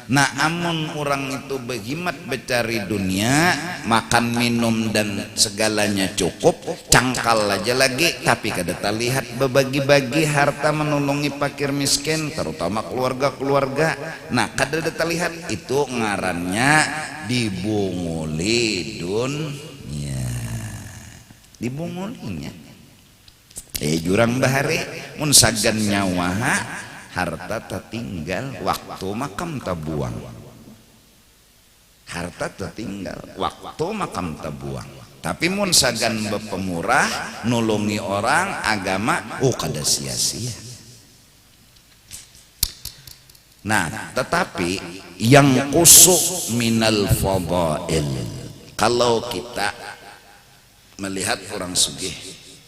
Nah amun orang itu berhimat bercari dunia, makan minum dan segalanya cukup, cangkal aja lagi, tapi kada terlihat berbagi-bagi harta menolongi fakir miskin, terutama keluarga-keluarga. Nah kada terlihat, itu ngarannya dibunguli dunia, dibungulinya. Jurang bahari mun sagan nyawa harta tertinggal, waktu makam terbuang. Harta tertinggal, waktu makam terbuang. Tapi mun sagan bepemurah, nolongi orang, agama, kada sia-sia. Nah, tetapi yang kusuk minal fadail, kalau kita melihat orang sugih,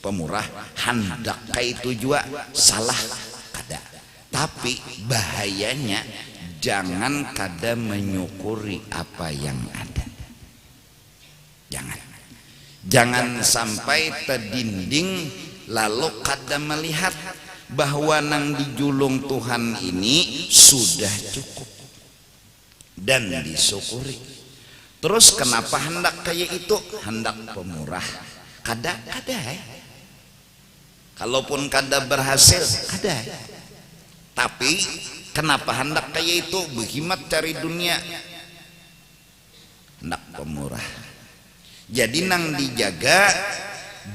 pemurah, hendak itu juga salah kada. Tapi bahayanya jangan kada menyukuri apa yang ada. Jangan sampai terdinding lalu kada melihat bahwa nang dijulung Tuhan ini sudah cukup dan disyukuri. Terus kenapa hendak kayak itu? Hendak pemurah. Kada. Kalaupun kada berhasil, kada. Tapi kenapa hendak kayak itu? Berhimat cari dunia, hendak pemurah. Jadi nang dijaga,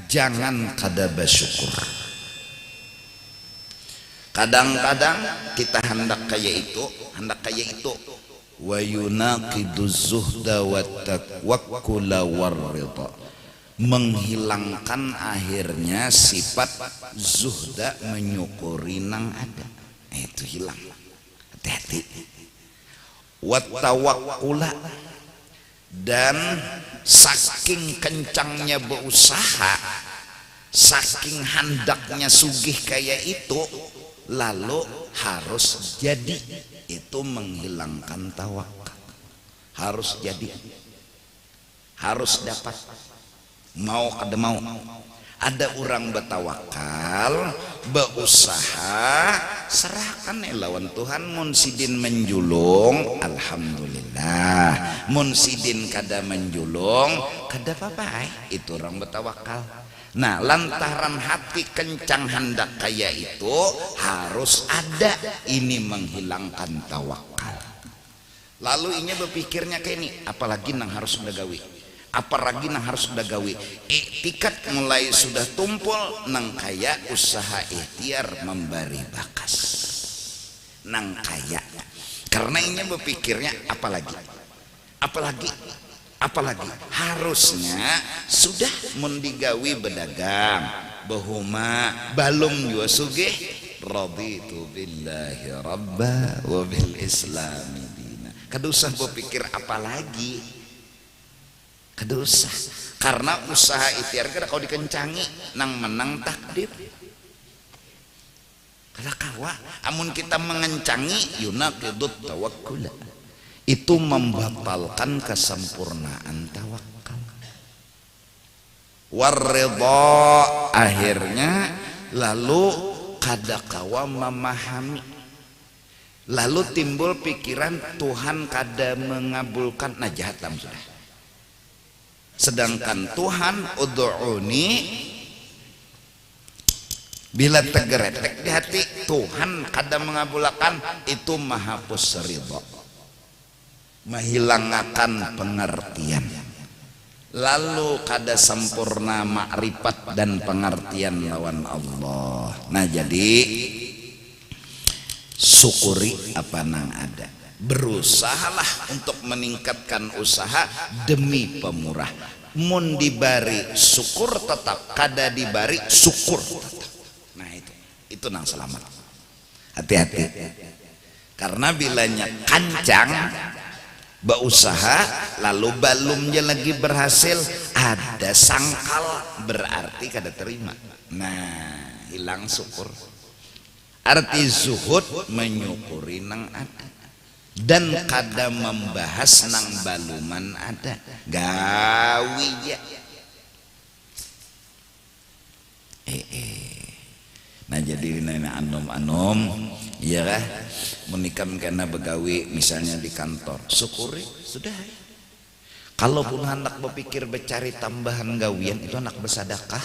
jangan kada bersyukur. Kadang-kadang kita hendak kayak itu, wa yunaqiduz zuhda wat tawakkula warridha, menghilangkan akhirnya sifat zuhda, menyukuri nang ada. Itu hilang, hati-hati. Wat tawakkula, dan saking kencangnya berusaha, saking handaknya sugih kayak itu, lalu harus jadi, itu menghilangkan tawakal. Harus jadi, harus dapat, mau kada mau. Ada orang bertawakal, berusaha, serahkan lawan Tuhan. Mun sidin menjulung, alhamdulillah. Mun sidin kada menjulung, kada apa-apa. Itu orang bertawakal. Nah lantaran hati kencang hendak kaya itu, harus ada ini menghilangkan tawakal. Lalu ini berpikirnya kayak ini, apalagi nang harus mengawi, apalagi nang harus mengawi. Tiket mulai sudah tumpul nang kaya usaha ikhtiar memberi bakas nang kaya. Karena ini berpikirnya apalagi harusnya sudah mendigawi bedagang, bahuma balum jua sugih, raditu billahi rabba wa bil islami dina. Kada usah berpikir apalagi, kada usah. Karena usaha ikhtiar kada kau dikencangi nang menang takdir. Kada kawa amun kita mengencangi yunaqidut tawakkula, itu membatalkan kesempurnaan tawakal. Warridha, akhirnya lalu kada kawa memahami, lalu timbul pikiran Tuhan kada mengabulkan. Nah jahatam sudah. Sedangkan Tuhan ud'uni, bila tegeretek di hati Tuhan kada mengabulkan, itu mahapus ridha, menghilangkan pengertian, lalu kada sempurna makrifat dan pengertian lawan Allah. Nah jadi syukuri apa nang ada, berusahalah untuk meningkatkan usaha demi pemurah. Mun dibari syukur tetap, kada dibari syukur tetap. Nah itu nang selamat. Hati-hati, karena bilanya kancang berusaha lalu balumnya lagi berhasil, ada sangkal, berarti kada terima. Nah hilang syukur. Arti zuhud menyukuri nang ada, dan kada membahas nang baluman ada, gawi ya. Nah jadi nana anom iya kah menikam karena begawi misalnya di kantor syukuri sudah. Kalaupun hendak berpikir bercari tambahan gawian itu hendak bersedekah,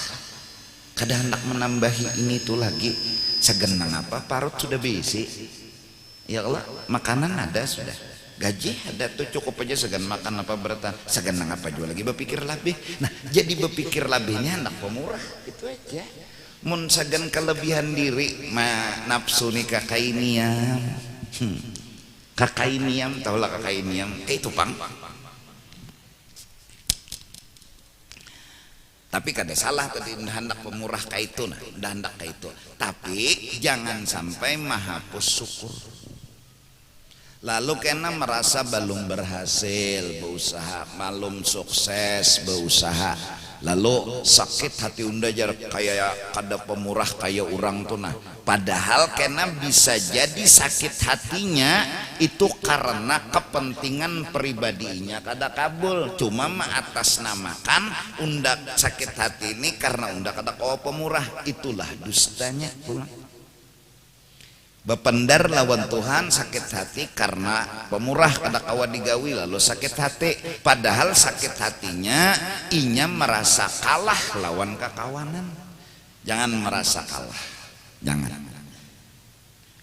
kada hendak menambahi ini tuh lagi segenang apa parut sudah berisi ya Allah, makanan ada sudah, gaji ada tuh cukup aja segan makan apa beratan segenang apa juga lagi berpikir lebih. Nah jadi berpikir lebihnya hendak pemurah itu aja. Mun segan kelebihan diri nafsu nih kakainiam kakainiam tahulah kakainiam kayak itu pang. Tapi kada salah tadi hendak pemurah kayak itu, nah hendak kayak itu. Tapi jangan sampai menghapus syukur. Lalu kena merasa belum berhasil berusaha, belum sukses berusaha. Lalu sakit hati unda jar kayak kada pemurah kayak orang tuh nah. Padahal kena bisa jadi sakit hatinya itu karena kepentingan pribadinya kada kabul. Cuma mengatasnamakan unda sakit hati ini karena unda kada kau pemurah, itulah dustanya pulang. Bependar lawan Tuhan sakit hati karena pemurah kada kawa digawi lalu sakit hati, padahal sakit hatinya inya merasa kalah lawan kekawanan. Jangan merasa kalah, jangan.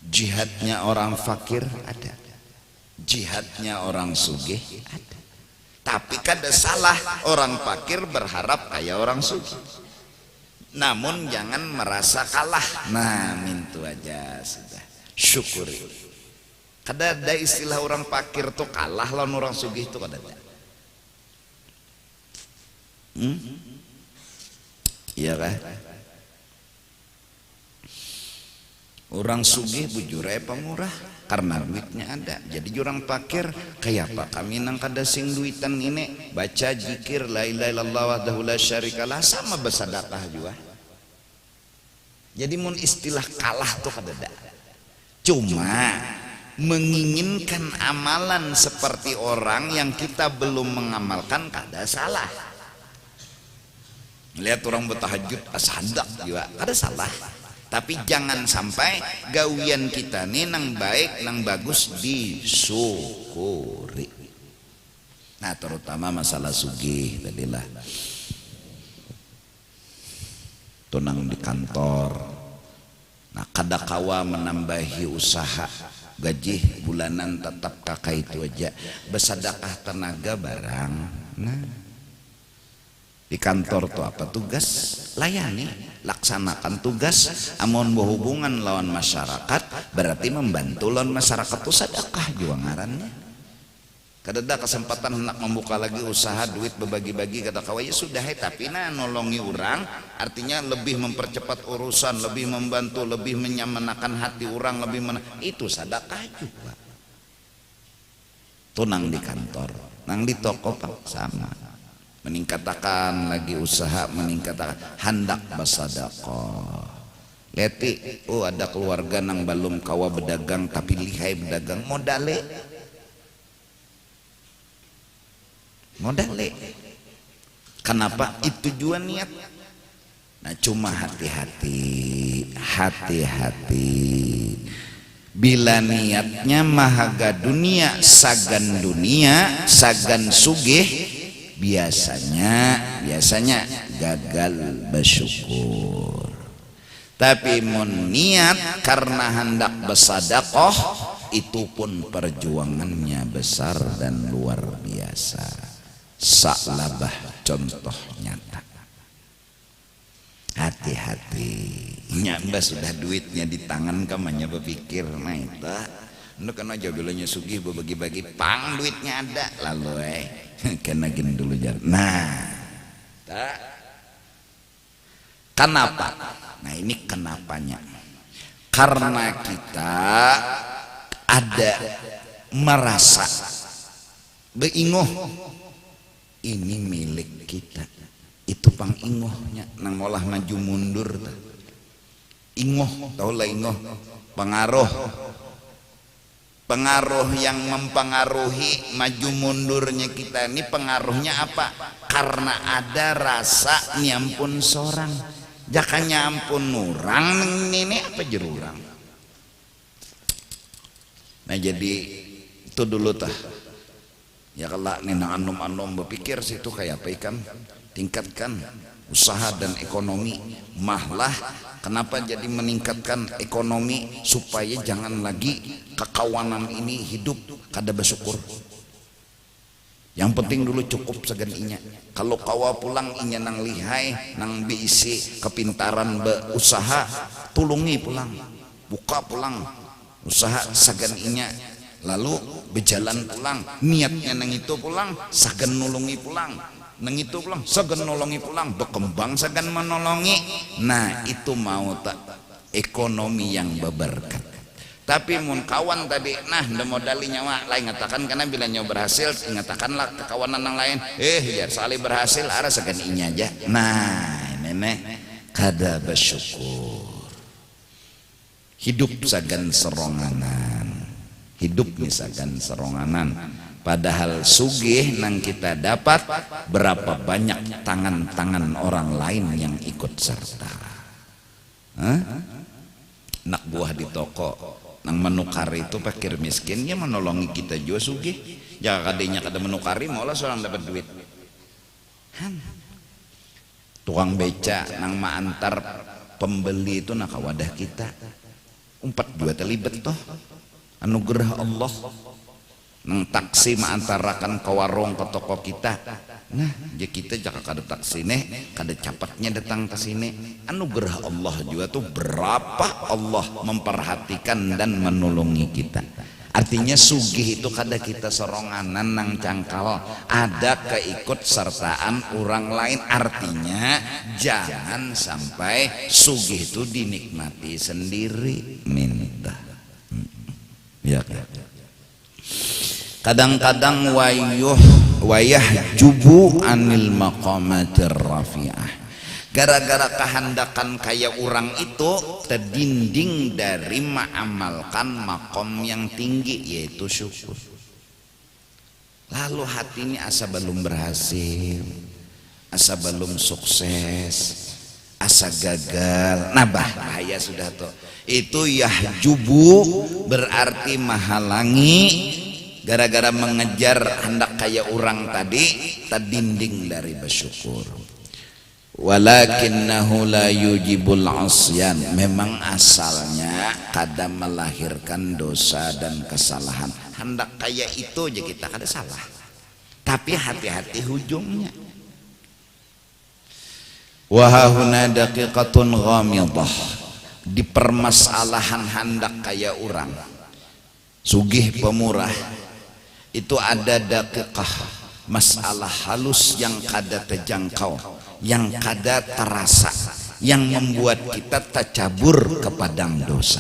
Jihadnya orang fakir ada, jihadnya orang sugih ada. Tapi kada salah orang fakir berharap kayak orang sugih, namun jangan merasa kalah. Nah mintu aja sudah, syukuri. Kada ada istilah orang fakir tuh kalah lawan orang sugih tuh kada ada. Iya kah? Orang sugih bujure pemurah karena duitnya ada. Jadi orang fakir kayak apa kami nang kada sing duitan ini baca zikir la ilaha illallah wahdahu la syarikalah sama bersedekah juga. Jadi mun istilah kalah tuh kada ada. Cuma menginginkan amalan seperti orang yang kita belum mengamalkan kada salah. Lihat orang bertahajud asadak juga kada salah. Tapi jangan sampai gawian kita nih nang baik nang bagus disyukuri. Nah terutama masalah sugih tadilah tunang di kantor. Nah kada kawa menambahi usaha gaji bulanan tetap kakak itu aja bersedekah tenaga barang. Nah di kantor tuh apa tugas layani laksanakan tugas amun berhubungan lawan masyarakat berarti membantu lawan masyarakat tuh sedekah juga ngarannya. Kada ada kesempatan hendak membuka lagi usaha duit berbagi-bagi kata kawan ya sudah tapi nah nolongi orang artinya lebih mempercepat urusan, lebih membantu, lebih menyamakan hati orang, lebih itu sedekah juga. Tuh nang di kantor, nang di toko pak sama. Meningkatkan lagi usaha, meningkatkan hendak bersedekah. Leti, oh ada keluarga nang belum kawa berdagang tapi lihai berdagang modale. Kenapa? Itu juga niat. Nah cuma hati-hati. Bila niatnya mahaga dunia, sagan sugih, biasanya gagal bersyukur. Tapi mun niat karena hendak bersedekah itu pun perjuangannya besar dan luar biasa. Saklabah contoh nyata. Hati-hati. Nyamba sudah duitnya di tangan kamanya berpikir nah itu anu kan aja bilanya sugih berbagi-bagi pang duitnya ada lalu kena gini dulu jar. Nah kenapa? Nah ini kenapanya karena kita ada merasa beingoh ini milik kita, itu pang ingohnya nang olah maju mundur ingoh tahu lah ingoh pengaruh yang mempengaruhi maju mundurnya kita ini pengaruhnya apa? Karena ada rasa nyampun seorang jaka nyampun orang ini apa jerurang Nah jadi itu dulu tah ya kalau nina anum berpikir situ kayak apa ikan tingkatkan usaha dan ekonomi mahlah kenapa jadi meningkatkan ekonomi supaya jangan lagi kekawanan ini hidup kada bersyukur. Yang penting dulu cukup segan inya. Kalau kawa pulang inya nang lihai nang diisi kepintaran berusaha tulungi pulang buka pulang usaha segan inya lalu berjalan pulang niatnya nang itu pulang segan nulungi pulang nang itu pulang segan nolongi pulang berkembang segan menolongi. Nah itu mau tak ekonomi yang berberkat. Tapi mun kawan tadi nah nda modali nyawa lain ngatakan karena bila nyawa berhasil ngatakanlah ke kawanan yang lain ya sali berhasil arah segan inya aja. Nah nenek kada bersyukur hidup sagan seronganan hidup misalkan seronganan padahal sugih nang kita dapat berapa banyak tangan-tangan orang lain yang ikut serta. Nak buah di toko nang menukar itu fakir miskinnya menolongi kita juga sugih jangan kadenya kada menukari maulah seorang dapat duit. Tukang beca nang maantar pembeli itu nak wadah kita 4 juga terlibat toh anugerah Allah. Nang taksi maantarakan ke warung ke toko kita nah jadi kita jangan kada taksi nih kada capatnya datang ke sini anugerah Allah juga tuh berapa Allah memperhatikan dan menolongi kita. Artinya sugih itu kada kita seronganan nang cangkal ada keikut sertaan orang lain. Artinya jangan sampai sugih itu dinikmati sendiri minta ya kadang-kadang wayah jubu anil maqamatir rafi'ah gara-gara kehendakan kayak orang itu terdinding dari mengamalkan makom yang tinggi yaitu syukur. Lalu hati ini asa belum berhasil asa belum sukses asa gagal nah bahaya sudah tuh itu yahjubu berarti menghalangi gara-gara mengejar hendak kayak orang tadi terdinding dari bersyukur. Walakinnahu la yujibul asyan memang asalnya kadang melahirkan dosa dan kesalahan. Hendak kayak itu aja kita kada salah tapi hati-hati hujungnya. Wahahuna daqiqatun ghamidah di permasalahan hendak kayak orang sugih pemurah itu ada daqiqah masalah halus yang kada terjangkau yang kada terasa yang membuat kita tercabur ke padang dosa.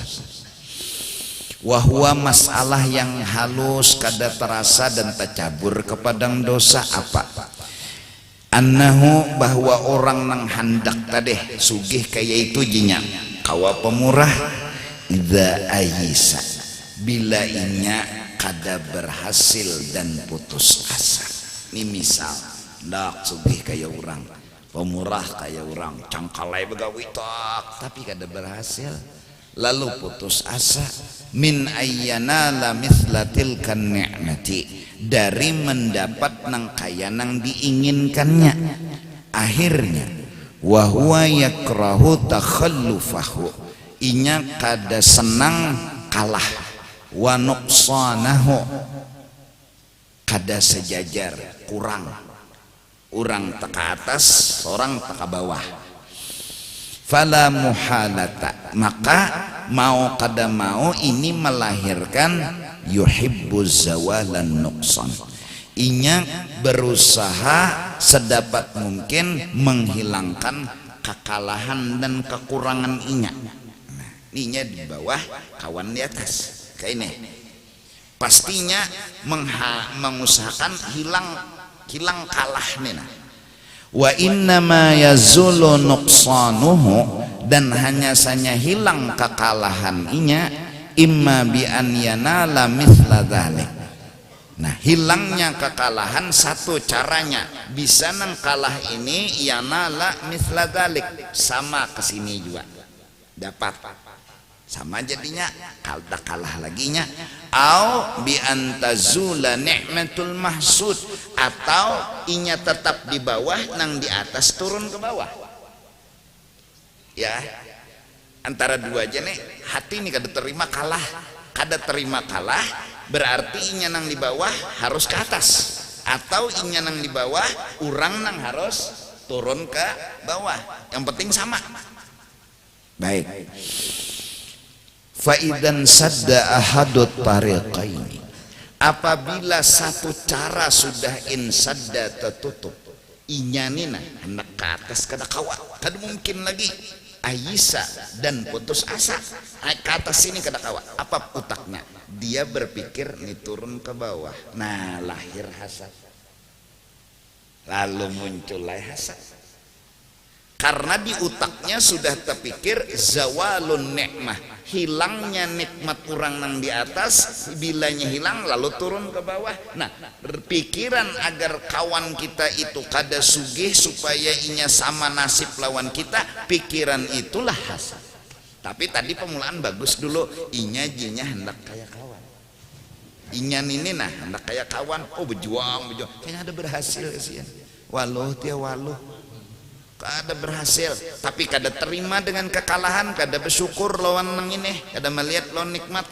Wahwa masalah yang halus kada terasa dan tercabur ke padang dosa apa? Annahu bahwa orang nang hendak tadi sugih kayak itu jinya kawa pemurah idza ayisa bila inya kada berhasil dan putus asa. Ini misal ndak sugih kayak orang pemurah kayak orang cangkalai begawi tak tapi kada berhasil lalu putus asa min ayyana la mithlatil kan ni'mati dari mendapat nang kaya nang diinginkannya akhirnya wa huwa yakrahu takhallufahu inya kada senang kalah wa nuqsanahu kada sejajar kurang orang teka atas orang teka bawah fala muhalata maka mau kada mau ini melahirkan yuhibbuz zawalan nuqsan inya berusaha sedapat mungkin menghilangkan kekalahan dan kekurangan inya. Nah, inya di bawah kawan di atas kayak ini pastinya mengusahakan hilang kalah nina. Wa innama yazulu nuqsanuhu dan hanya saja hilang kekalahan inya imma bi an yanala mithla dzalik. Nah, hilangnya kekalahan satu caranya bisa nang kalah ini yanala mithla dzalik sama kesini juga dapat sama jadinya kalau kalah laginya au bi antazula ni'matul mahsud, atau inya tetap di bawah nang di atas turun ke bawah. Ya, antara dua aja nih, hati ini kada terima kalah, berarti inya nang di bawah harus ke atas, atau inya nang di bawah urang nang harus turun ke bawah, yang penting sama. Baik, faidan sadda ahadut tariqaini, apabila satu cara sudah insadda tertutup, inyanina hendak ke atas kada kawa, kada mungkin lagi Aisyah dan putus asa ke atas sini kada kawa. Apa utaknya? Dia berpikir nih turun ke bawah, nah lahir hasad, lalu muncullah hasad. Karena di utaknya sudah terpikir zawalun nikmah, hilangnya nikmat orang nang di atas, bilanya hilang lalu turun ke bawah. Nah, berpikiran agar kawan kita itu kada sugih supaya inya sama nasib lawan kita, pikiran itulah hasad. Tapi tadi pemulaan bagus dulu, inya jinya hendak kayak kawan, inya ini nah hendak kayak kawan, oh berjuang, kayaknya ada berhasil sih ya, waluh dia waluh kada berhasil, tapi kada terima dengan kekalahan, kada bersyukur lawan nang ini, kada melihat lawan nikmat.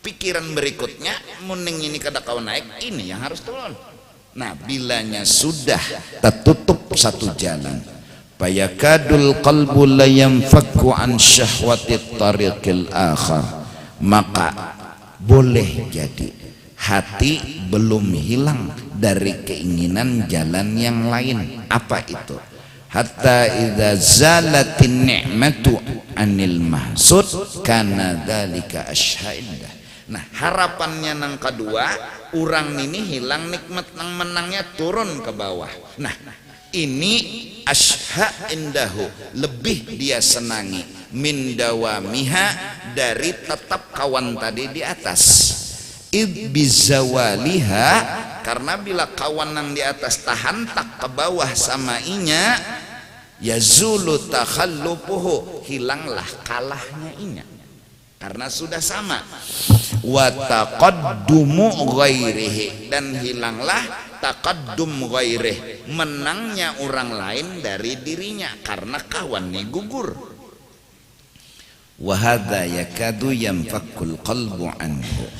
Pikiran berikutnya, muning ini kada kawan naik, ini yang harus turun. Nah, bilanya sudah tertutup satu jalan, fayakadul qalbu la yanfakku an syahwati tariqil akhar, maka boleh jadi hati belum hilang dari keinginan jalan yang lain. Apa itu? Hatta idza zalatin ni'matu anil mahsud kana dzalika asyhaidah. Nah, harapannya nang kedua, orang ini hilang nikmat nang menangnya turun ke bawah. Nah, ini asyha indahu, lebih dia senangi min dawamiha, dari tetap kawan tadi di atas. Id bizawaliha, karena bila kawan yang di atas tahan tak ke bawah sama inya, yazulu takhallupuhu, hilanglah kalahnya inya karena sudah sama. Wa taqaddumu ghairihi, dan hilanglah taqaddum ghairihi, menangnya orang lain dari dirinya karena kawannya gugur. Wa hadza yakadu yanfakul qalbu anhu.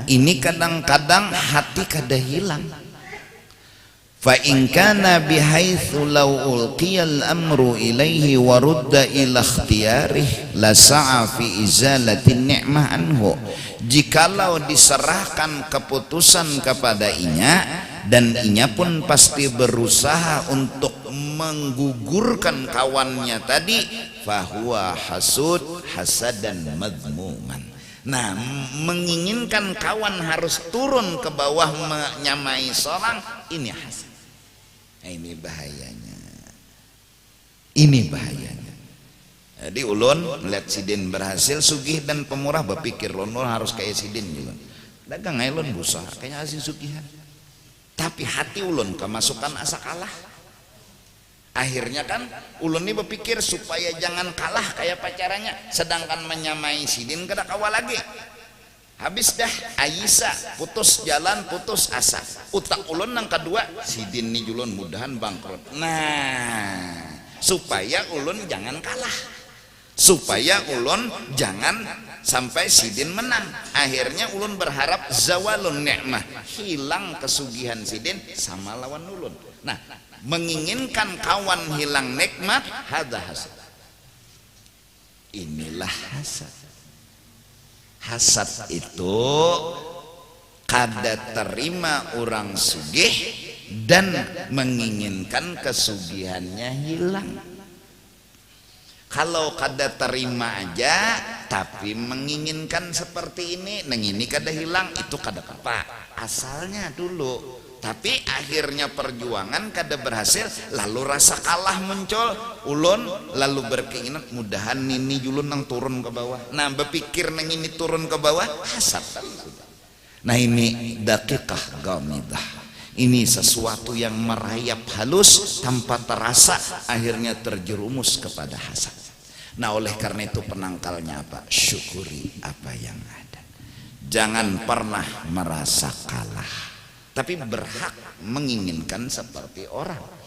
Ini kadang-kadang hati kada hilang. Fa in kana bihaitsu law ulqiyal amru ilaihi wa rudda ila ikhtiyarihi la sa'a fi izalatin ni'mah anhu. Jikalau diserahkan keputusan kepada inya, dan inya pun pasti berusaha untuk menggugurkan kawannya tadi, fahuwa hasud hasadan madmuman. Nah, menginginkan kawan harus turun ke bawah menyamai seorang, ini hasad. Nah, ini bahayanya. Ini bahayanya. Jadi ulun melihat sidin berhasil, sugih dan pemurah, berpikir ulun harus kayak sidin juga. Dagang ulun berusaha kayaknya hasil sugihan. Tapi hati ulun kemasukan asa kalah. Akhirnya kan ulun ini berpikir supaya jangan kalah kayak pacarannya, sedangkan menyamai sidin kada kawal lagi. Habis dah Aisyah putus jalan, putus asa. Utak ulun yang kedua, sidin ni julun mudahan bangkrut. Nah, supaya ulun jangan kalah, supaya ulun jangan sampai sidin menang. Akhirnya ulun berharap zawalun ni'mah, hilang kesugihan sidin sama lawan ulun. Nah, menginginkan kawan hilang nikmat, hadza hasad. Inilah hasad. Hasad itu kada terima orang sugih dan menginginkan kesugihannya hilang. Kalau kada terima aja tapi menginginkan seperti ini, nang ini kada hilang, itu kada apa asalnya dulu. Tapi akhirnya perjuangan kada berhasil, lalu rasa kalah muncul, ulun lalu berkeinginan mudahan ini julun nang turun ke bawah. Nah, berpikir nang ini turun ke bawah, hasad. Nah, ini daqiqah ghamidah. Ini sesuatu yang merayap halus tanpa terasa, akhirnya terjerumus kepada hasad. Nah, oleh karena itu penangkalnya apa? Syukuri apa yang ada. jangan pernah merasa kalah, tapi berhak menginginkan seperti orang.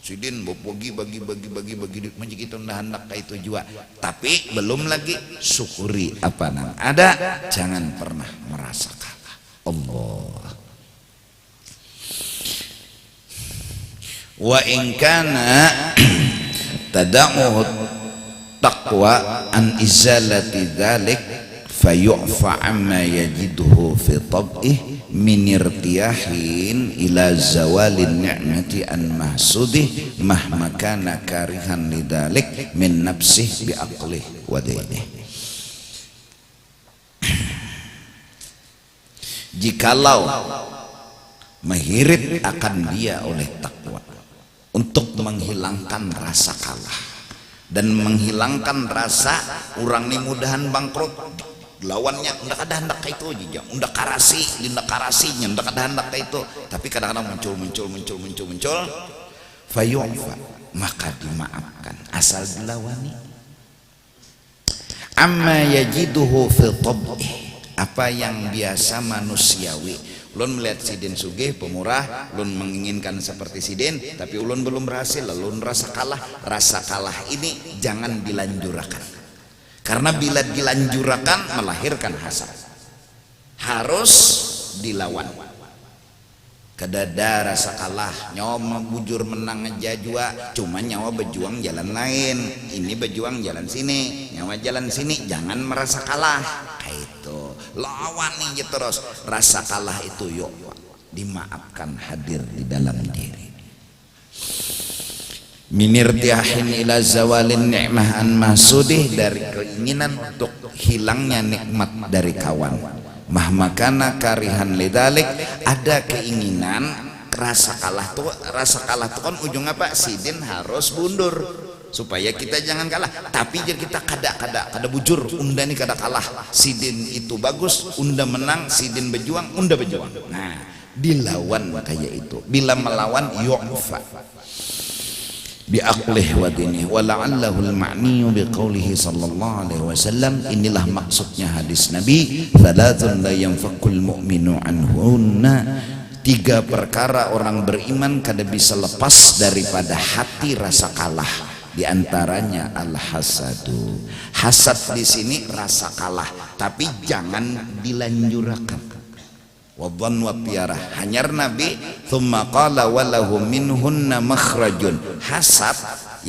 Sidin bagi macam kita hendak itu juga, tapi belum lagi syukuri apa nang ada, jangan pernah merasa kalah. Allah. Wa in kana tad'u taqwa an izalati dzalik fayu'fa amma yajiduhu fi tab'ih min irtiyahin ila zawalin ni'mati an mahsudih mahma kana karihan lidzalik min nafsih bi aqlih wa dinihi. Jikalau mengirit akan dia oleh takwa untuk menghilangkan rasa kalah dan menghilangkan rasa orang ini mudahan bangkrut, lawannya ndak ada hendak itu aja, ndak karasinya ndak ada hendak itu, tapi kadang-kadang muncul fayu'fa, maka dimaafkan asal dilawani. Amma yajiduhu fi tab'ih, apa yang biasa manusiawi. Ulun melihat sidin sugih pemurah, ulun menginginkan seperti sidin, tapi ulun belum berhasil, ulun rasa kalah. Rasa kalah ini jangan dilanjurkan, karena bila dilanjurkan melahirkan hasad. Harus dilawan. Kedada rasa kalah, nyawa bujur menang aja jua, cuma nyawa berjuang jalan lain, ini berjuang jalan sini, nyawa jalan sini, jangan merasa kalah. Itu lawan aja terus. Rasa kalah itu yuk dimaafkan, hadir di dalam diri. Minirtiahin ila zawalin ni'mah an mahsudih, dari keinginan untuk hilangnya nikmat dari kawan. Mahmakana karihan lidalik, ada keinginan rasa kalah tuh kan ujung apa? Sidin harus mundur supaya kita jangan kalah, tapi jadi kita kada bujur, unda nih kada kalah, sidin itu bagus, unda menang, sidin berjuang, unda berjuang. Nah, dilawan kayak itu. Bila melawan yu'fa bi aqlih wa dinih wa la'allahu al-ma'ni bi qawlihi sallallahu alaihi wasallam. Inilah maksudnya hadis Nabi, thalathun la yanfakul mu'minu anhunna, 3 perkara orang beriman kada bisa lepas daripada hati rasa kalah. Di antaranya al-hasadu. Hasad di sini rasa kalah, tapi jangan dilanjurkan. Wadhan wa piarah. Hanyar Nabi thumma qala walahu minhunna makhrajun. Hasad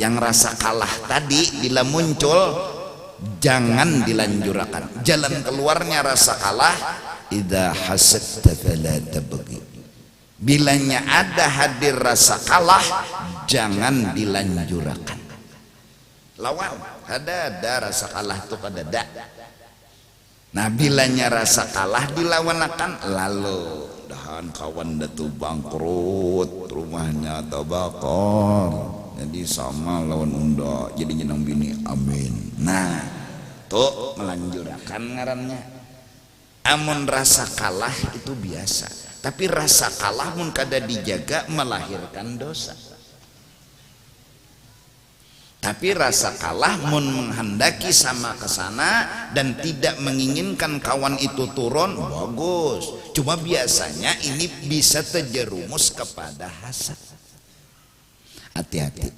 yang rasa kalah tadi bila muncul jangan dilanjurkan. Jalan keluarnya rasa kalah, idza hasadta fala tabghi. Bilanya ada hadir rasa kalah, jangan dilanjurkan. Lawan, ada rasa kalah itu kada ada. Nah, bilanya rasa kalah dilawanakan, lalu dahan kawan datu bangkrut, rumahnya terbakar, jadi sama lawan unda, jadi nyenang bini, amin. Nah, tuh melanjurkan ngarannya. Amun rasa kalah itu biasa, tapi rasa kalah mun kada dijaga melahirkan dosa. Tapi rasa kalah mun menghendaki sama ke sana dan tidak menginginkan kawan itu turun, bagus. Cuma biasanya ini bisa terjerumus kepada hasad. Hati-hati.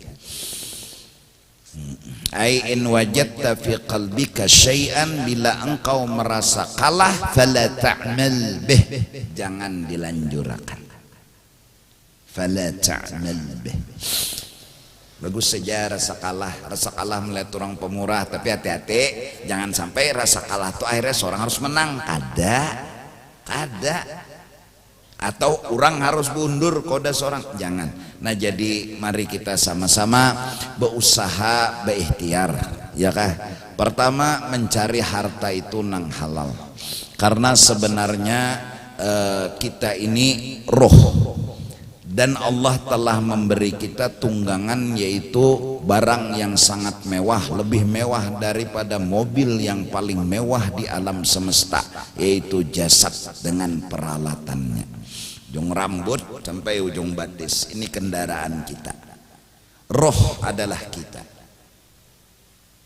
Ai in wajadta fi qalbika syai'an, bila engkau merasa kalah fala ta'mal bih, jangan dilanjurkan. Fala ta'mal bih. Bagus saja rasa kalah melihat orang pemurah, tapi hati-hati jangan sampai rasa kalah itu akhirnya seorang harus menang. Kada atau orang harus mundur koda seorang, jangan. Nah, jadi mari kita sama-sama berusaha berikhtiar, ya kah? Pertama, mencari harta itu nang halal, karena sebenarnya kita ini roh, dan Allah telah memberi kita tunggangan, yaitu barang yang sangat mewah, lebih mewah daripada mobil yang paling mewah di alam semesta, yaitu jasad dengan peralatannya, ujung rambut sampai ujung batis. Ini kendaraan kita. Roh adalah kita,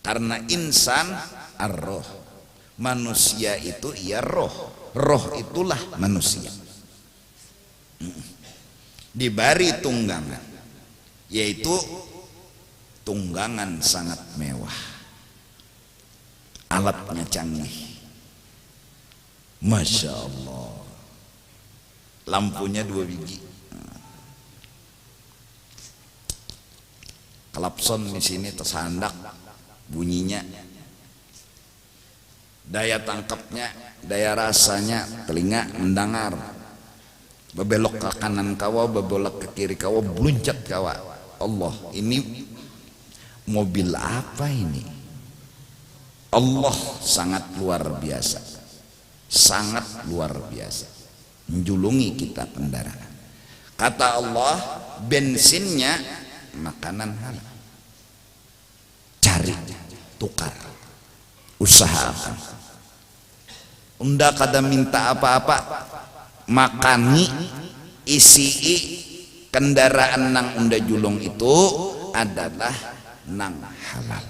karena insan ar-roh, manusia itu ia roh. roh itulah manusia. Dibari tunggangan, yaitu tunggangan sangat mewah, alatnya canggih, Masya Allah, lampunya 2 biji, klakson di sini tersandak bunyinya, daya tangkapnya, daya rasanya, telinga mendengar, bebelok ke kanan kawa, bebelok ke kiri kawa, beluncat kawa. Allah, ini mobil apa ini? Allah sangat luar biasa, sangat luar biasa, menjulungi kita kendaraan. Kata Allah, bensinnya makanan halal. Cari, tukar, usahakan. Unda kada minta apa-apa, makani isi kendaraan nang unda julung itu adalah nang halal.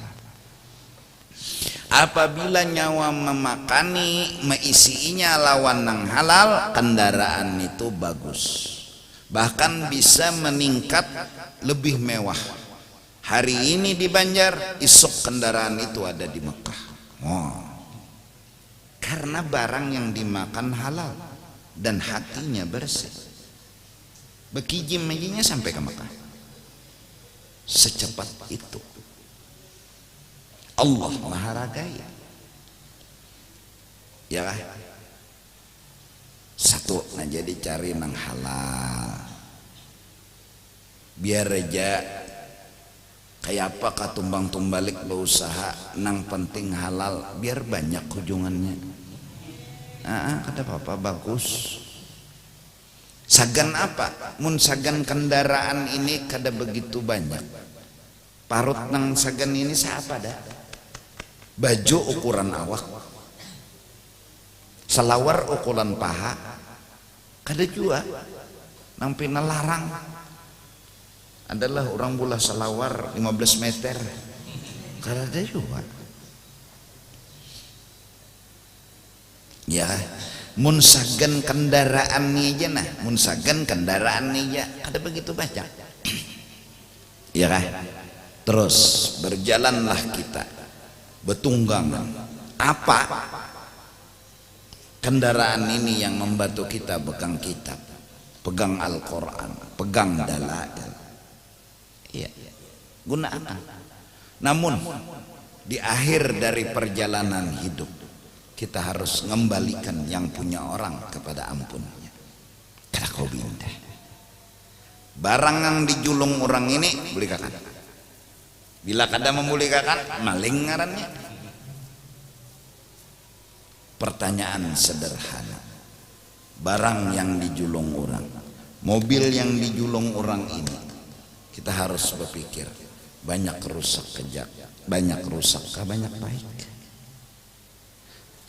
Apabila nyawa memakani meisinya lawan nang halal, kendaraan itu bagus, bahkan bisa meningkat lebih mewah. Hari ini di Banjar, esok kendaraan itu ada di Mekah. Oh, karena barang yang dimakan halal dan hatinya bersih. Bekijim-mejinya sampai ke Mekah secepat itu. Allah Maha Ragaya, ya kan? Satu aja dicari nang halal, biar aja kayak apa katumbang tumbalik berusaha nang penting halal, biar banyak ujungannya. Kata papa bagus. Sagan apa? Mun sagan kendaraan ini kada begitu banyak. Parut nang sagan ini siapa dah? Baju ukuran awak, selawar ukuran paha, kada jua. Nang pina larang adalah orang bola selawar 15 meter, kada ada jua. Ya, mun sagan kendaraan ni aja nah, mun sagan kendaraan ni aja kada begitu banyak. Ya kan? Terus berjalanlah kita betunggangan. Apa kendaraan ini yang membantu kita? Pegang kitab, pegang Al-Quran, pegang dalail. Ya, gunakan. Namun di akhir dari perjalanan hidup kita harus mengembalikan yang punya orang kepada ampunnya. Kada kau bindah. Barang yang dijulung orang ini boleh kakak. Bila kada memulikakan, maling ngarannya. Pertanyaan sederhana, barang yang dijulung orang, mobil yang dijulung orang ini, kita harus berpikir, banyak rusak kejak, banyak rusak kah, banyak baik.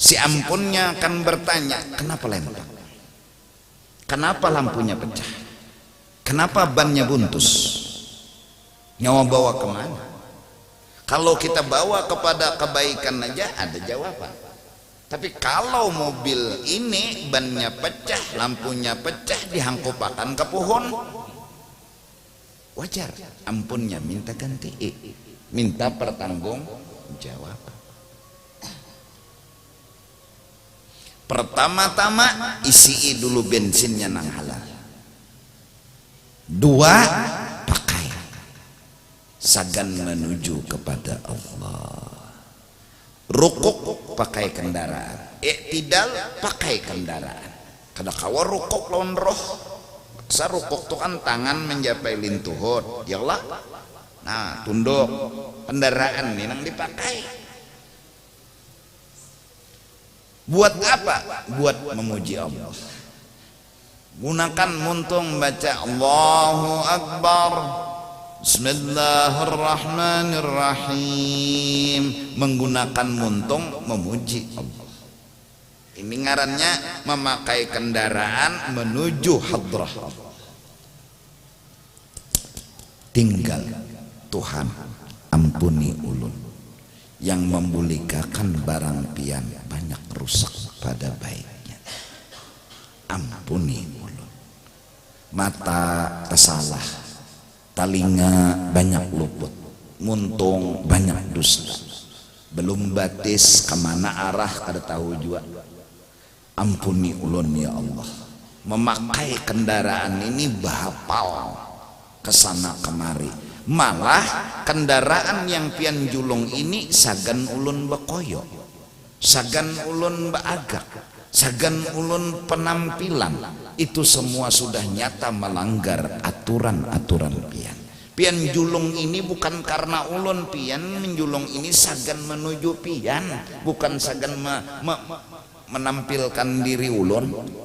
Si ampunnya akan bertanya, kenapa lempak? Kenapa lampunya pecah? Kenapa bannya buntus? Nyawa bawa kemana? Kalau kita bawa kepada kebaikan aja ada jawaban. Tapi kalau mobil ini bannya pecah, lampunya pecah, dihangkupakan ke pohon, wajar ampunnya minta ganti, minta pertanggung jawab. Pertama-tama isi dulu bensinnya nang halal. 2, sagan menuju kepada Allah. Rukuk pakai kendaraan, iktidal pakai kendaraan. Kada kawa rukuk lawan roh. Sa rukuk tu kan tangan menjapai lintuhut, ya Allah. Nah, tunduk, kendaraan ini nang dipakai. Buat apa? Buat memuji Allah. Gunakan muntung baca Allahu Akbar, Bismillahirrahmanirrahim, menggunakan muntung memuji Allah. Ini ngarannya memakai kendaraan menuju hadrah Allah. Tinggal Tuhan ampuni ulun yang membulikakan barang pian banyak rusak pada baiknya. ampuni ulun. Mata tersalah, telinga banyak luput, muntung banyak dusta, belum batis kemana arah kada tahu jua. Ampuni ulun ya Allah. Memakai kendaraan ini bahapal kesana kemari, malah kendaraan yang pian julung ini sagan ulun bekoyo, sagan ulun beagak, sagan ulun penampilan, itu semua sudah nyata melanggar aturan-aturan pian. Pian julung ini bukan karena ulun, pian menjulung ini sagan menuju pian, bukan sagan menampilkan diri ulun.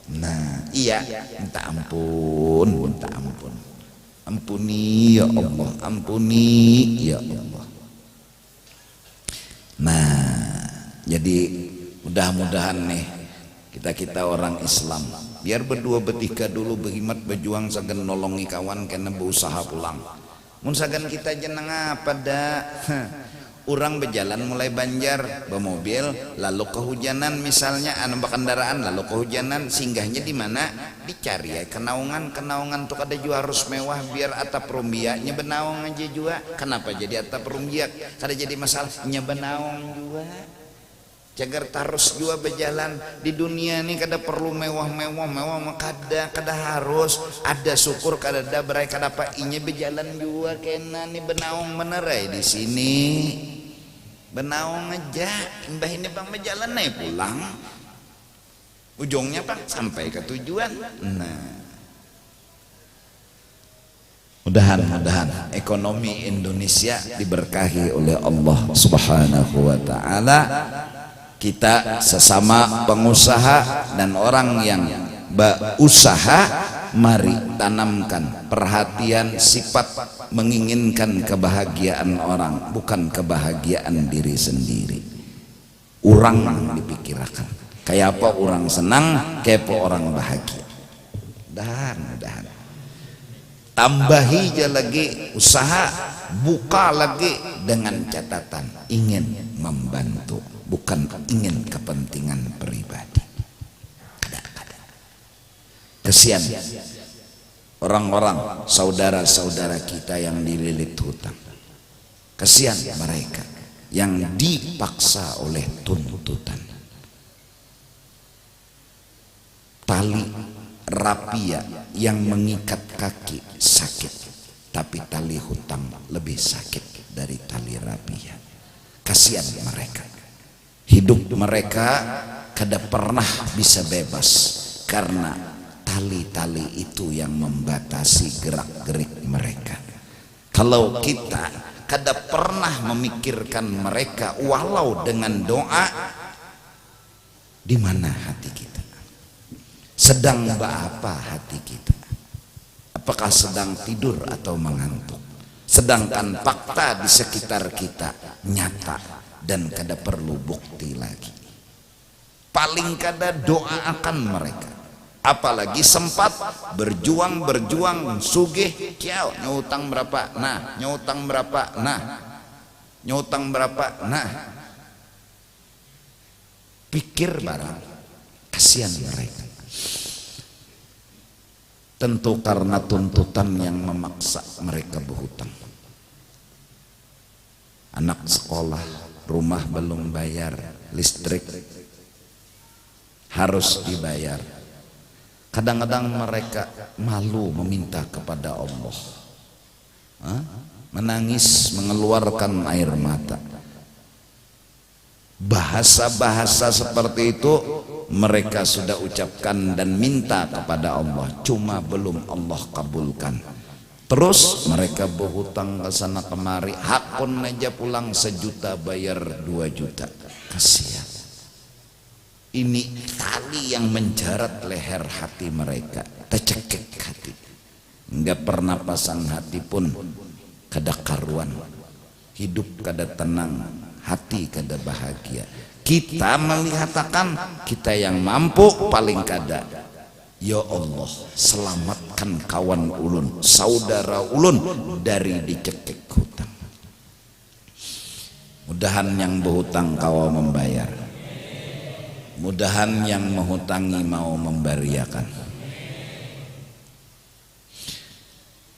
Nah iya, minta ampun, minta ampun. Ampuni ya Allah, ampuni ya Allah. Nah jadi mudah-mudahan nih kita orang Islam biar berdua bertiga dulu berkhidmat berjuang sagan nolongi kawan kena berusaha pulang. Mun sagan kita jeneng apa dah orang berjalan mulai Banjar bermobil lalu kehujanan misalnya anu kendaraan lalu kehujanan, singgahnya di mana dicari ya kenaungan tuh kada jua harus mewah biar atap rumbiaknya benaung aja jua. Kenapa jadi atap rumbiak kada jadi masalahnya benaung jua. Jagar tarus jua berjalan di dunia ini kada perlu mewah kada harus ada syukur kada ada berai kada apa inya berjalan jua kena nih benaung menerai di sini benaung aja mbah ini bang berjalan naik pulang ujungnya bang sampai ke tujuan. Nah mudah-mudahan ekonomi Indonesia diberkahi oleh Allah Subhanahu wa taala. Kita sesama pengusaha dan orang yang berusaha, mari tanamkan perhatian sifat menginginkan kebahagiaan orang, bukan kebahagiaan diri sendiri. Orang yang dipikirkan kayak apa orang senang, kayak apa orang bahagia. Mudah-mudahan tambahi aja lagi usaha, buka lagi dengan catatan ingin membantu, bukan ingin kepentingan pribadi. Kesian orang-orang saudara-saudara kita yang dililit hutang. Kesian mereka yang dipaksa oleh tuntutan. Tali rapia yang mengikat kaki sakit, tapi tali hutang lebih sakit dari tali rapia. Kasihan mereka. Hidup mereka kada pernah bisa bebas karena tali-tali itu yang membatasi gerak-gerik mereka. Kalau kita kada pernah memikirkan mereka walau dengan doa, di mana hati kita? Sedang apa hati kita? Apakah sedang tidur atau mengantuk? Sedangkan fakta di sekitar kita nyata dan kada perlu bukti lagi. Paling kada doakan mereka. Apalagi sempat berjuang sugih kiau nyutang berapa nah nyutang berapa nah pikir barang kasihan mereka. Tentu karena tuntutan yang memaksa mereka berhutang. Anak sekolah, rumah belum bayar, listrik harus dibayar. Kadang-kadang mereka malu meminta kepada Allah, menangis, mengeluarkan air mata. Bahasa-bahasa seperti itu mereka sudah ucapkan dan minta kepada Allah, cuma belum Allah kabulkan. Terus mereka berhutang ke sana kemari, hakun aja pulang 1 juta bayar 2 juta. Kasihan. Ini tali yang menjerat leher hati mereka, tercekik hati. Enggak pernah pasang hati pun kada karuan. Hidup kada tenang, hati kada bahagia. Kita melihatkan kita yang mampu paling kada. Ya Allah, selamatkan kawan ulun, saudara ulun dari dicekik hutang. Mudahan yang berhutang kau membayar. Mudahan yang menghutangi mau memberiakan.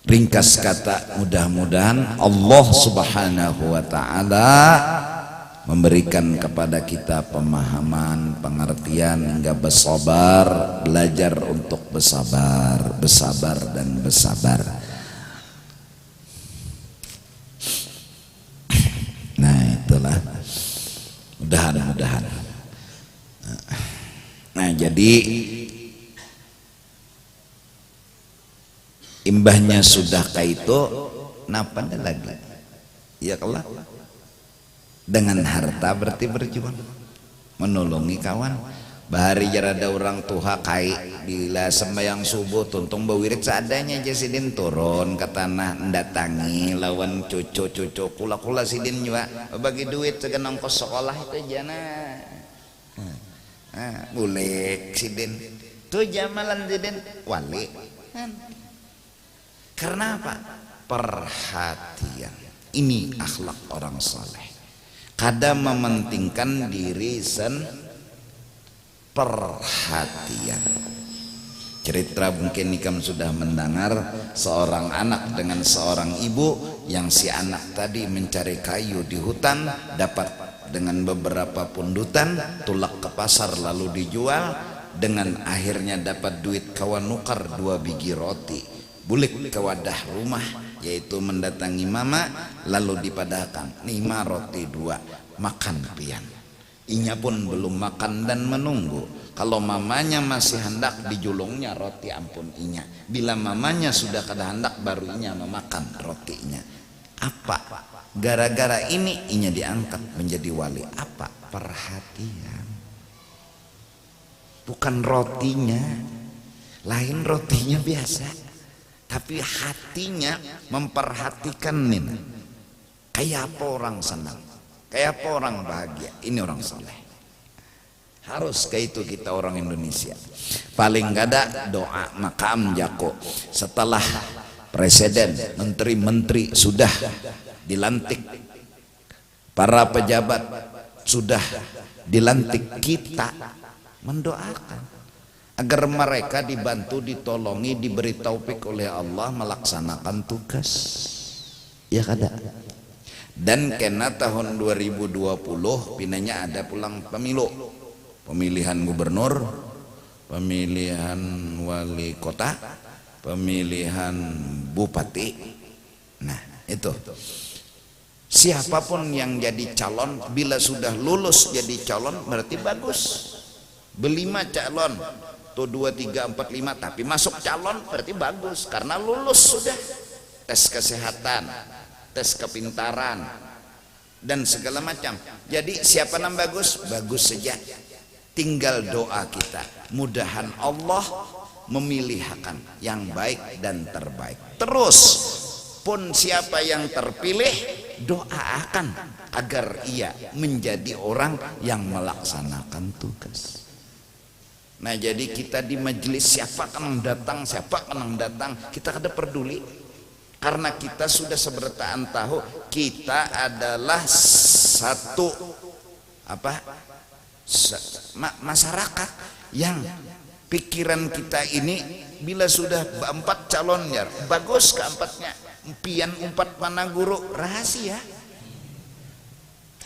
Ringkas kata, mudah-mudahan Allah Subhanahu wa ta'ala memberikan kepada kita pemahaman, pengertian hingga bersabar, belajar untuk bersabar, bersabar dan bersabar. Nah itulah, mudahan-mudahan. Nah jadi imbahnya sudah kayak itu, napa lagi? Ya kelak dengan harta berarti berjuang, menolongi kawan. Bahari jarada orang tuha kai bila sembahyang subuh tuntung bawirik seadanya aja sidin turun ke tanah mendatangi lawan cucu kula sidin juga bagi duit segan ongkos sekolah itu jana. Boleh sidin tuh jamalan sidin wali kan. Karena apa? Perhatian. Ini akhlak orang saleh. Kadang mementingkan diri perhatian. Cerita mungkin nikam sudah mendengar seorang anak dengan seorang ibu yang si anak tadi mencari kayu di hutan, dapat dengan beberapa pundutan, tulak ke pasar lalu dijual, dengan akhirnya dapat duit kawan nukar 2 biji roti. Bulik ke wadah rumah, yaitu mendatangi mama, lalu dipadahkan 5 roti 2, makan pian. Inya pun belum makan dan menunggu. Kalau mamanya masih hendak dijulungnya roti, ampun inya. Bila mamanya sudah kada hendak, baru inya memakan rotinya. Apa? Gara-gara ini inya diangkat menjadi wali. Apa? Perhatian. Bukan rotinya, lain rotinya biasa, tapi hatinya memperhatikan nih. Kayak apa orang senang, kayak apa orang bahagia. Ini orang saleh. Harus kayak itu kita orang Indonesia. Paling gak ada doa makam jako. Setelah presiden, menteri-menteri sudah dilantik, para pejabat sudah dilantik, kita mendoakan agar mereka dibantu, ditolongi, diberi taufik oleh Allah melaksanakan tugas. Ya kada. Dan kena tahun 2020 pinanya ada pulang pemilu, pemilihan gubernur, pemilihan wali kota, pemilihan bupati. Nah itu siapapun yang jadi calon, bila sudah lulus jadi calon berarti bagus. Berlima calon tuh 2, 3, 4, 5 tapi masuk calon berarti bagus karena lulus sudah tes kesehatan, tes kepintaran dan segala macam. Jadi siapa yang bagus, bagus saja. Tinggal doa kita, mudahan Allah memilihkan yang baik dan terbaik. Terus pun siapa yang terpilih, doakan agar ia menjadi orang yang melaksanakan tugas. Nah jadi kita di majelis siapa yang datang, siapa yang datang, kita kada peduli. Karena kita sudah sebertaan tahu kita adalah satu masyarakat yang pikiran kita ini bila sudah 4 calon ya bagus keempatnya. Pian 4 mana guru rahasia.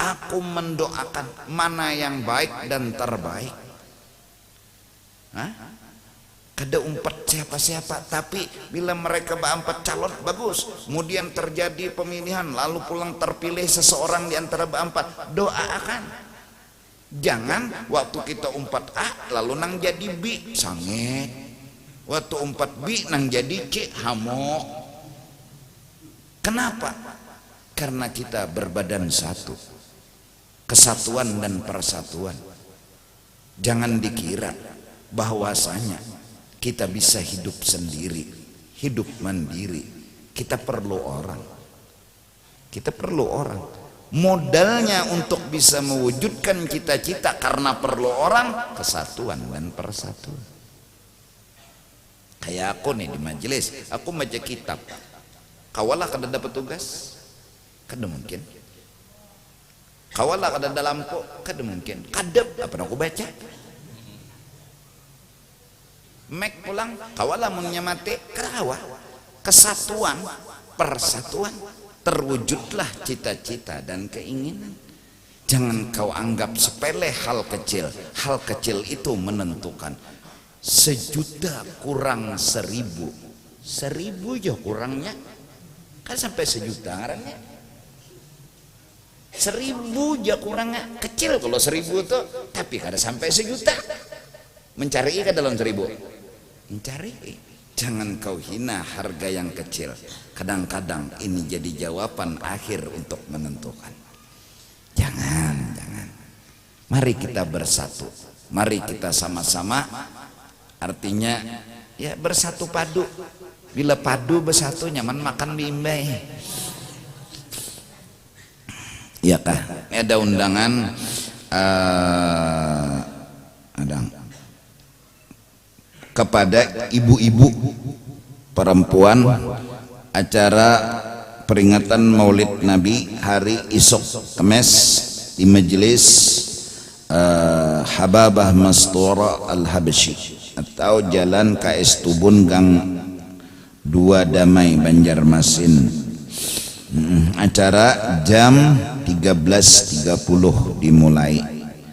Aku mendoakan mana yang baik dan terbaik. Kada 4 siapa-siapa, tapi bila mereka 4 calon bagus, kemudian terjadi pemilihan lalu pulang terpilih seseorang di antara 4, doakan. Jangan waktu kita 4A lalu nang jadi B sange, waktu 4B nang jadi C hamok. Kenapa? Karena kita berbadan satu, kesatuan dan persatuan. Jangan dikira bahwasanya kita bisa hidup sendiri, hidup mandiri. Kita perlu orang. Kita perlu orang. Modalnya untuk bisa mewujudkan cita-cita karena perlu orang, kesatuan dan persatuan. Kayak aku nih di majelis, aku baca kitab. Kawalah kada dapat tugas, kada mungkin. Kawala kada dalam kok kada mungkin kadep apa aku baca mek pulang kawala mun nyamate kerawa kesatuan persatuan terwujudlah cita-cita dan keinginan. Jangan kau anggap sepele hal kecil itu menentukan. 1.000.000 kurang 1.000 ya kurangnya kan sampai 1.000.000 ngarannya 1.000 ya kurangnya kecil kalau 1.000 tuh tapi kada sampai 1.000.000 mencari ke dalam 1.000 mencari. Jangan kau hina harga yang kecil. Kadang-kadang ini jadi jawaban akhir untuk menentukan. Jangan. Mari kita bersatu. Mari kita sama-sama. Artinya ya bersatu padu. Bila padu bersatu nyaman makan bimbai. Iya kah? Ini ada undangan kepada ibu-ibu perempuan acara peringatan Maulid Nabi hari esok Kamis di majelis Hababah Mastura Al-Habsyi atau Jalan KS Tubun Gang 2 Damai Banjarmasin. Acara jam 13.30 dimulai.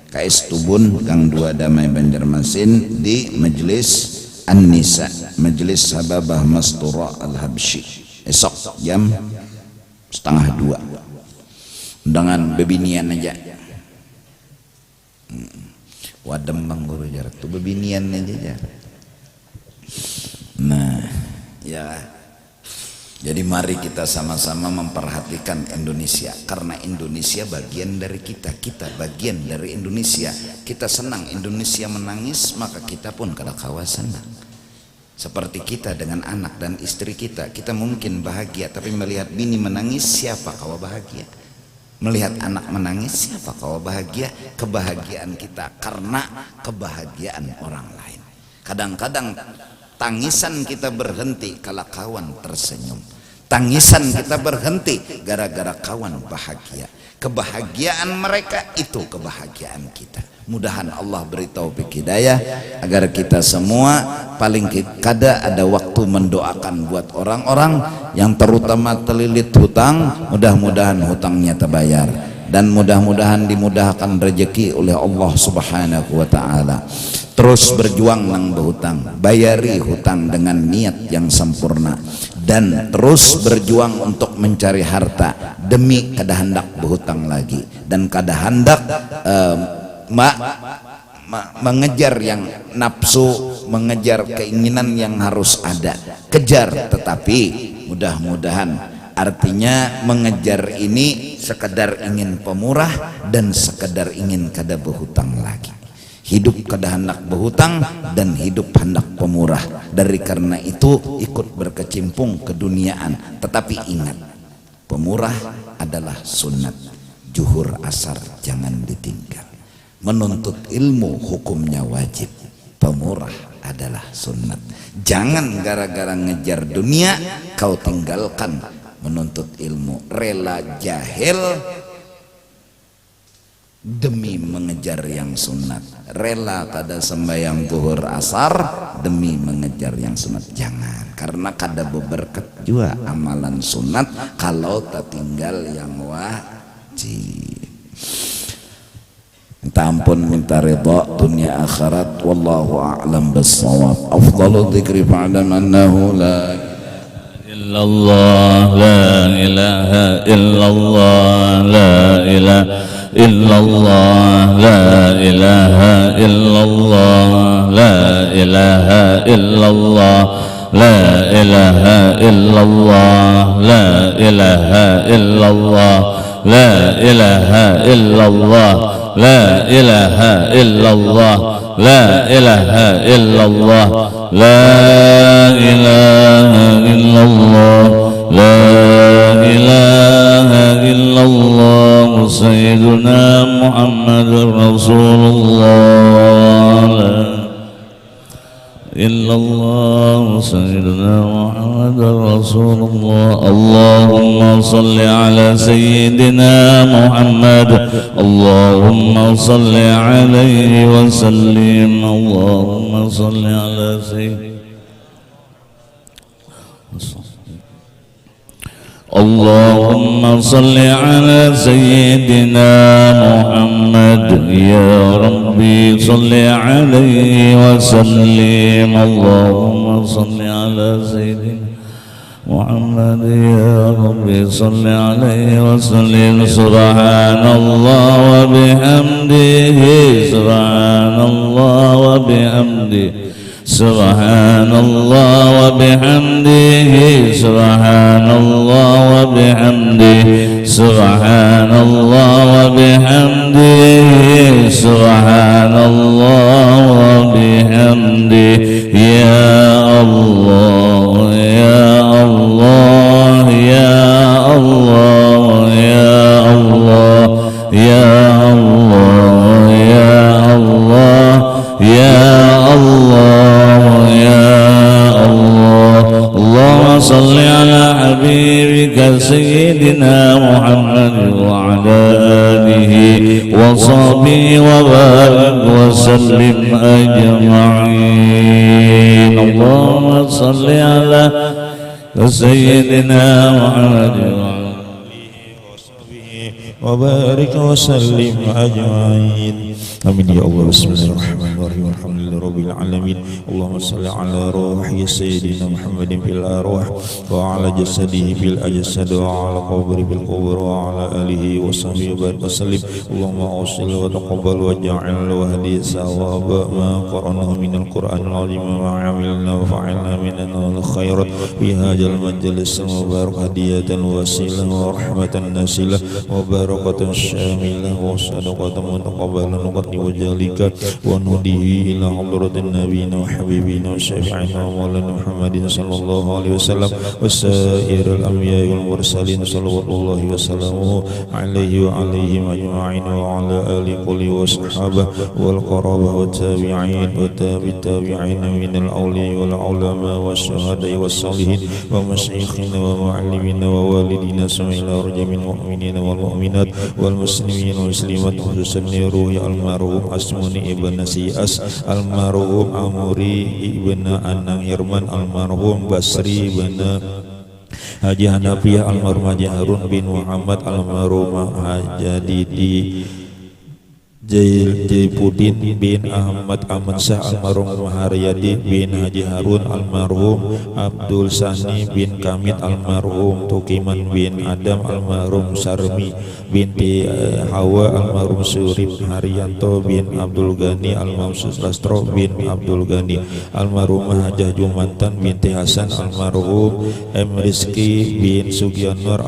KS Tubun Gang 2 Damai Banjarmasin di majelis An-Nisa, majelis Hababah Mastura Al-Habsyi. Esok jam 1:30. Undangan bebinian aja. Wadem bang guru jarak tuh bebinian aja jar. Nah, ya. Jadi mari kita sama-sama memperhatikan Indonesia karena Indonesia bagian dari kita bagian dari Indonesia. Kita senang Indonesia menangis, maka kita pun kada kawa senang. Seperti kita dengan anak dan istri kita mungkin bahagia, tapi melihat bini menangis siapa kawa bahagia? Melihat anak menangis siapa kawa bahagia? Kebahagiaan kita karena kebahagiaan orang lain. Kadang-kadang tangisan kita berhenti kala kawan tersenyum. Tangisan kita berhenti gara-gara kawan bahagia. Kebahagiaan mereka itu kebahagiaan kita. Mudahan Allah beri taufik hidayah agar kita semua paling kada ada waktu mendoakan buat orang-orang yang terutama terlilit hutang, mudah-mudahan hutangnya terbayar dan mudah-mudahan dimudahkan rezeki oleh Allah Subhanahu wa taala. Terus berjuang nang berhutang, bayari hutang dengan niat yang sempurna dan terus berjuang untuk mencari harta demi kada hendak berhutang lagi dan kada hendak mengejar yang nafsu, mengejar keinginan yang harus ada, kejar tetapi mudah-mudahan artinya mengejar ini sekedar ingin pemurah dan sekedar ingin kada berhutang lagi. Hidup kada hendak berhutang dan hidup hendak pemurah. Dari karena itu ikut berkecimpung keduniaan. Tetapi ingat, pemurah adalah sunat. Zuhur asar jangan ditinggal. Menuntut ilmu hukumnya wajib. Pemurah adalah sunat. Jangan gara-gara ngejar dunia kau tinggalkan menuntut ilmu. Rela jahil demi mengejar yang sunat. Rela kada sembahyang zuhur asar demi mengejar yang sunat. Jangan, karena kada berberkat juga amalan sunat kalau tertinggal yang wajib. Minta ampun, minta ridha dunia akhirat. Wallahu a'lam bissawab. Afdalu dzikri fa'lam annahu la illallah, la ilaha illallah, la ilaha illallah, la ilaha illallah, la ilaha illallah, la ilaha illallah, la ilaha illallah, la ilaha illallah, la ilaha illallah, la ilaha illallah, la ilaha illallah, la ilaha illallah. Sayyiduna Muhammad Rasulullah, illallah Sayyiduna سيدنا محمد رسول الله. اللهم صل على سيدنا محمد، اللهم صل عليه وسلم. اللهم صل على سيدنا اللهم صل على سيدنا محمد يا ربي صل عليه وسلم. اللهم صل على سيدنا محمد يا ربي صل عليه وسلم. سبحان الله وبحمده، سبحان الله وبحمده، سبحان الله وبحمده، سبحان الله وبحمده، سبحان الله وبحمده، سبحان الله وبحمده. يا الله يا الله يا الله يا الله يا الله يا الله يا الله يا الله. اللهم صل على حبيبك سيدنا محمد وعلى آله وصحبه وبارك وسلم أجمعين. اللهم صل على سيدنا محمد وبارك وسلم أجمعين. آمين يا الله. بسم الله الرحمن الرحيم. الحمد لله رب العالمين. اللهم صل على روح سيدنا محمد في الأرواح، وعلى جسده في الأجساد، وعلى قبره في القبور، وعلى آله وصحبه وبارك وسلم. اللهم أوصل وتقبل وجعل وهدي ثواب ما قرأناه من القرآن العظيم وما عملنا وفعلنا من الخيرات في هذا المجلس المبارك هدية وسيلة ورحمة ناسلة وبركة شاملة وصدقة متقبلة نقدم وجالك ونهديه إلى حضرة النبينا وحبيبنا وشفيعنا ومولانا محمد صلى الله عليه وسلم وسائر الأنبياء والمرسلين صلوات الله وسلامه عليه وعليهم أجمعين وعلى آله كله وصحابه والقرابة والتابعين والتابعين من الأولياء والعلماء والشهداء والصالحين ومشايخنا ومعلمين ووالدينا ثم إلى رجال المؤمنين والمؤمنات والمسلمين والمسلمات خصوصا روح المرحوم Asmuni ibn Sias, almarhum Amuri ibn Anang Hirman, almarhum Basri ibn Haji Hanafiyah, almarhum Haji Harun bin Muhammad, almarhum Haji Jaipudin bin Ahmad Amansyah, almarhum Haryadi bin Haji Harun, almarhum Abdul Sani bin Kamit, almarhum Tukiman bin Adam, almarhum Sarmi binti Hawa, almarhum Surip Haryanto bin Abdul Ghani, almarhum Susrastro bin Abdul Ghani, almarhum Hajah Jumantan binti Hasan, almarhum M. Rizki bin Sugionor,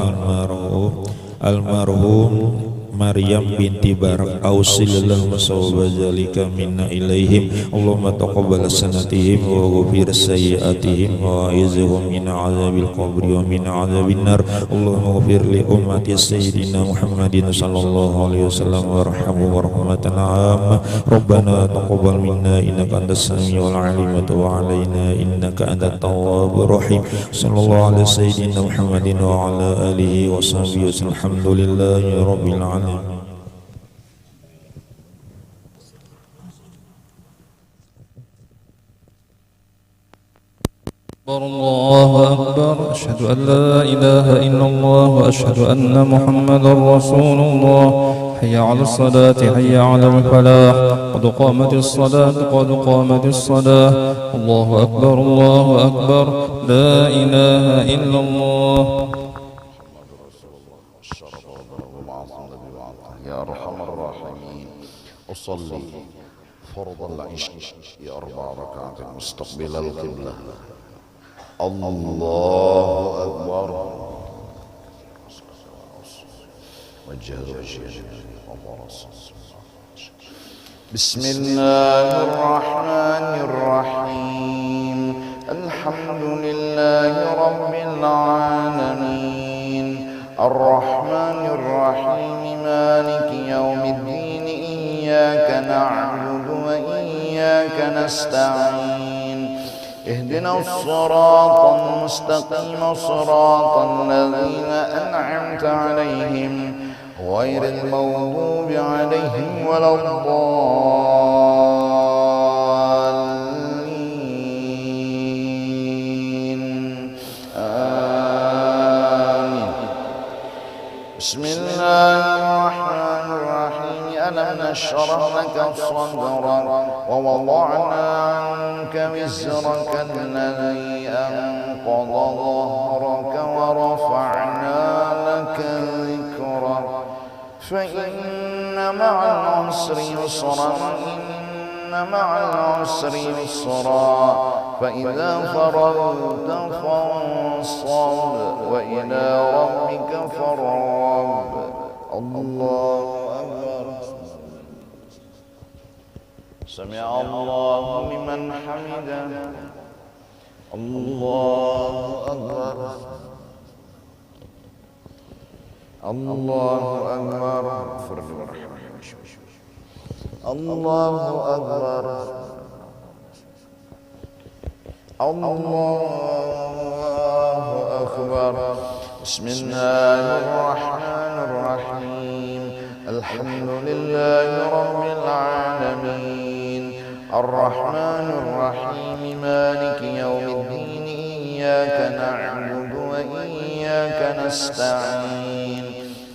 almarhum Maryam binti Barak. Ausilillahu sawaba zalika minna ilaihim. Allahumma taqabbal sanatihim wa ghfir sayyiatihim wa izhum min azabil qabri wa min azabin nar. Allahumma ghfir li ummati sayyidina Muhammadin sallallahu alaihi wasallam warhamhu warahmatan amma. Rabbana taqabbal minna innaka antas samiul alim wa tub alaina innaka antat tawwabur rahim. Sallallahu alaihi sayyidina Muhammadin wa ala alihi wa sahbihi wasallam. Alhamdulillahi rabbil alamin. الله أكبر. أشهد أن لا إله إلا الله وأشهد أن محمدا رسول الله. حي على الصلاة حي على الفلاح. قد قامت الصلاة قد قامت الصلاة. الله أكبر الله أكبر. لا إله إلا الله. يا أرحم الراحمين. أصلي فرض العشاء في 4 ركعات مستقبل القبلة. الله أكبر. وجه بسم الله الرحمن الرحيم. الحمد لله رب العالمين. الرحمن الرحيم مالك يوم الدين. إياك نعبد وإياك نستعين. اهدنا الصراط المستقيم صراط الذين أنعمت عليهم غير المغضوب عليهم ولا الضالين آمين. بسم الله الرحمن الرحيم. ألم نشرح لك صدرك ووضعنا عنك وزرك الذي أنقض ظهرك ورفعنا لك ذكرك فإن مع العسر يسرا إن مع العسر يسرا فإذا فرغت فانصب وإلى ربك فارغب. الله أكبر. سمع الله لمن حمده. الله أكبر. الله أكبر. الله أكبر. الله أكبر. بسم الله الرحمن الرحيم. الحمد لله رب العالمين الرحمن الرحيم مالك يوم الدين إياك نعبد وإياك نستعين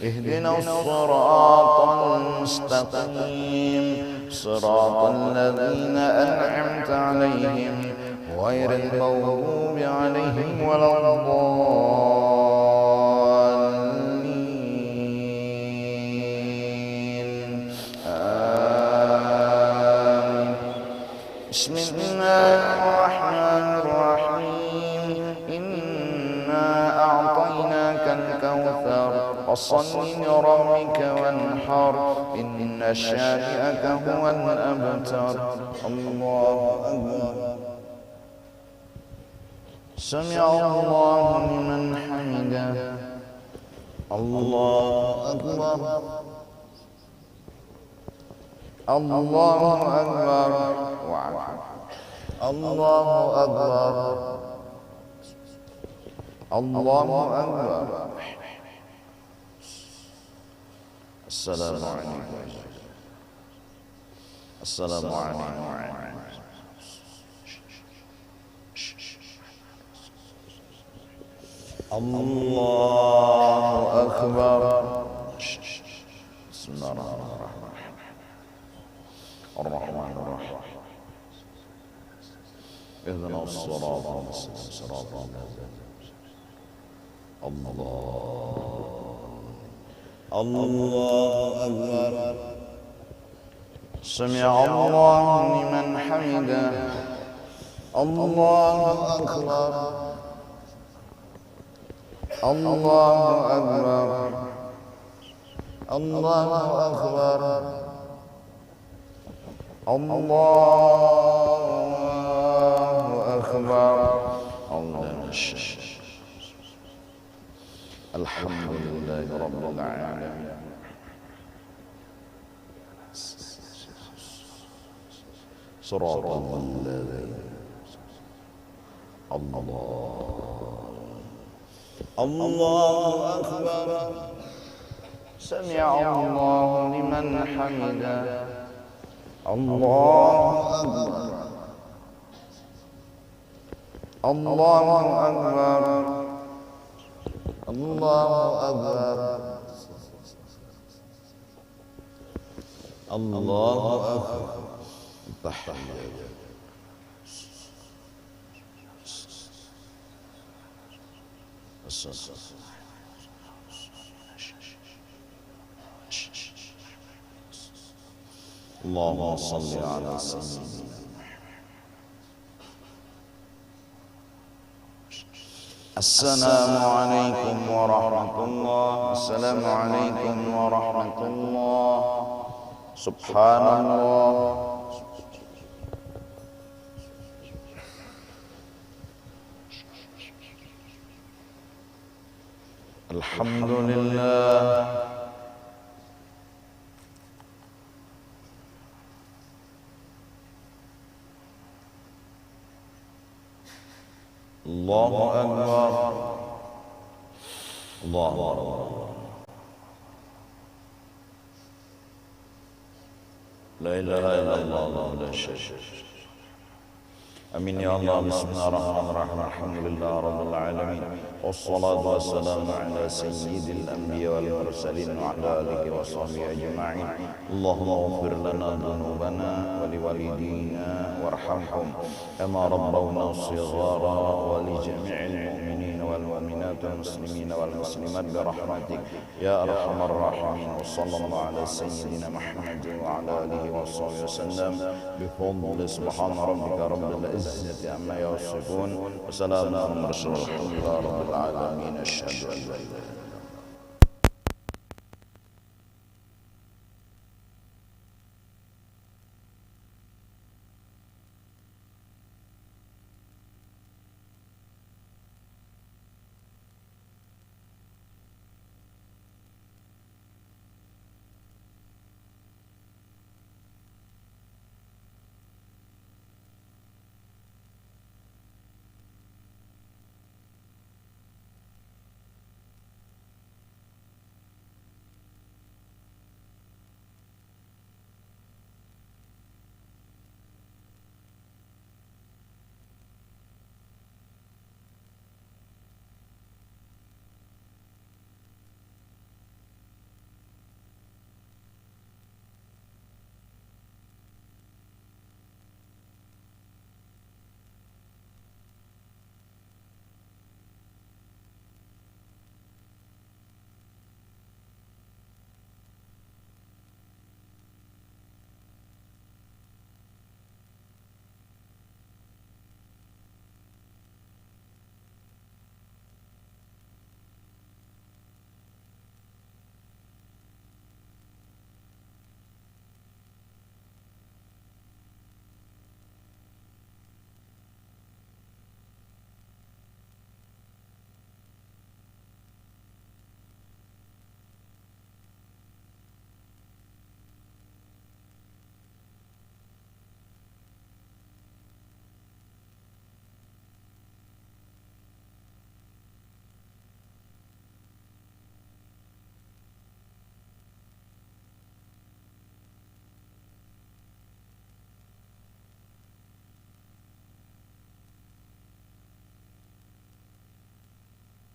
اهدنا الصراط المستقيم صراط الذين أنعمت عليهم غير المغضوب عليهم ولا الضالين آمين. بسم الله الرحمن الرحيم. إنا أعطيناك الكوثر فصل لربك وانحر إن شانئك هو الأبتر. الله أكبر. سمع الله لمن حمده. الله أكبر. الله أكبر. الله أكبر. الله أكبر. السلام عليكم. السلام عليكم. الله أكبر. بسم الله الرحمن الرحيم. اهدنا الصراط المستقيم صراط الذين الله أكبر. سمع الله لمن حمده. الله أكبر. الله أكبر. الله أكبر. الله أكبر. الحمد لله رب العالمين. صراط الذين الله أكبر. سمع الله لمن حمده. الله أكبر. الله أكبر. الله أكبر. الله أكبر. تحية اللهم صل على سيدنا. السلام عليكم ورحمة الله. السلام عليكم ورحمة الله. سبحان الله. الحمد لله. Allahu Akbar. Allahu Akbar. La ilaha illallah la syarika. Amin ya Allah. Bismillahirrahmanirrahim. Alhamdulillah rabbil alamin. Wassalatu wassalamu ala sayyidil anbiya wal mursalin wa ala alihi wa sahbihi ajma'in. Allahumma ighfir lana dhunubana wa liwalidina warhamhum kama rabbawna shighara wa li jami'il mu'minin wal mu'minat wal muslimin wal muslimat bi rahmatik ya arhamar rahimin. Wa sallallahu ala sayyidina Muhammadin wa ala alihi wa sahbihi wasallam bi fadli subhana rabbika rabbil izzati amma yasifun wa salamun ala al mursalin walhamdulillahi rabbil alamin. Asyhadu an la ilaha